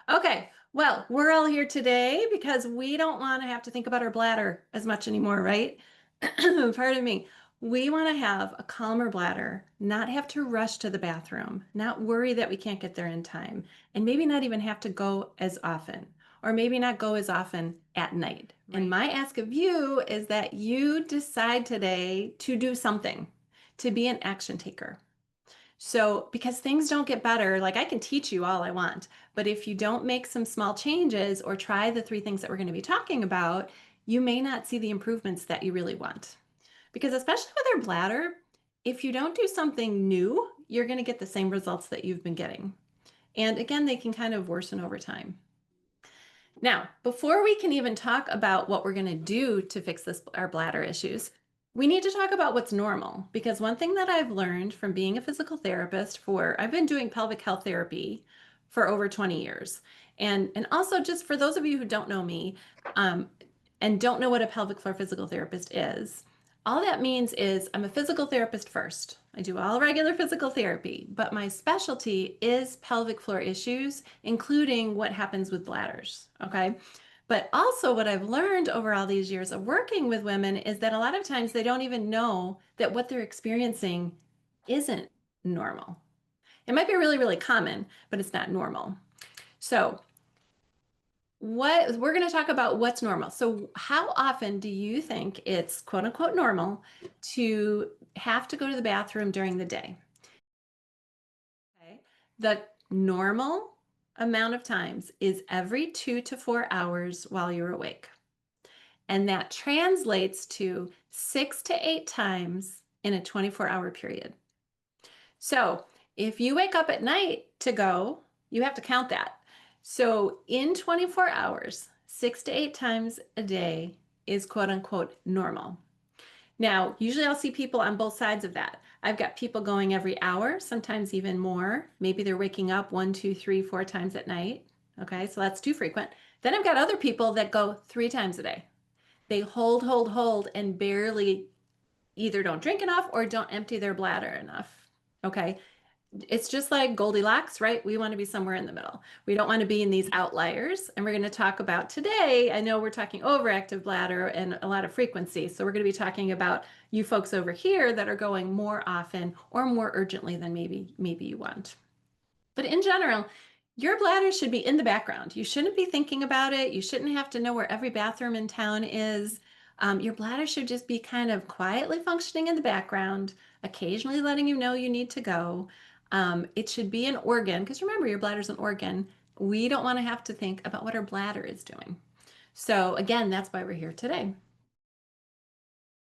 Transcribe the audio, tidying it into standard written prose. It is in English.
Okay, well, we're all here today because we don't want to have to think about our bladder as much anymore, right? Pardon me. We want to have a calmer bladder, not have to rush to the bathroom, not worry that we can't get there in time, and maybe not even have to go as often, or maybe not go as often at night. And Right. my ask of you is that you decide today to do something, to be an action taker. So, because things don't get better, like I can teach you all I want, but if you don't make some small changes or try the three things that we're going to be talking about, you may not see the improvements that you really want. Because, especially with our bladder, if you don't do something new, you're going to get the same results that you've been getting. And again, they can kind of worsen over time. Now, before we can even talk about what we're going to do to fix our bladder issues, we need to talk about what's normal. Because one thing that I've learned from being a physical therapist I've been doing pelvic health therapy for over 20 years. And also just for those of you who don't know me, um, and don't know what a pelvic floor physical therapist is, all that means is I'm a physical therapist first. I do all regular physical therapy, but my specialty is pelvic floor issues, including what happens with bladders. Okay. But also, what I've learned over all these years of working with women is that a lot of times they don't even know that what they're experiencing isn't normal. It might be really, really common, but it's not normal. So, what we're going to talk about what's normal. So, how often do you think it's quote unquote normal to have to go to the bathroom during the day? Okay. The normal amount of times is every 2 to 4 hours while you're awake. And that translates to 6 to 8 times in a 24-hour period. So if you wake up at night to go, you have to count that. So in 24 hours, 6 to 8 times a day is quote unquote normal. Now, usually I'll see people on both sides of that. I've got people going every hour, sometimes even more. Maybe they're waking up 1, 2, 3, 4 times at night. Okay, so that's too frequent. Then I've got other people that go 3 times a day. They hold, and barely either don't drink enough or don't empty their bladder enough. Okay, it's just like Goldilocks, right? We want to be somewhere in the middle. We don't want to be in these outliers. And we're going to talk about today. I know we're talking overactive bladder and a lot of frequency. So we're going to be talking about you folks over here that are going more often or more urgently than maybe you want. But in general, your bladder should be in the background. You shouldn't be thinking about it. You shouldn't have to know where every bathroom in town is. Your bladder should just be kind of quietly functioning in the background, occasionally letting you know you need to go. It should be an organ, because remember, your bladder's an organ. We don't want to have to think about what our bladder is doing. So, again, that's why we're here today.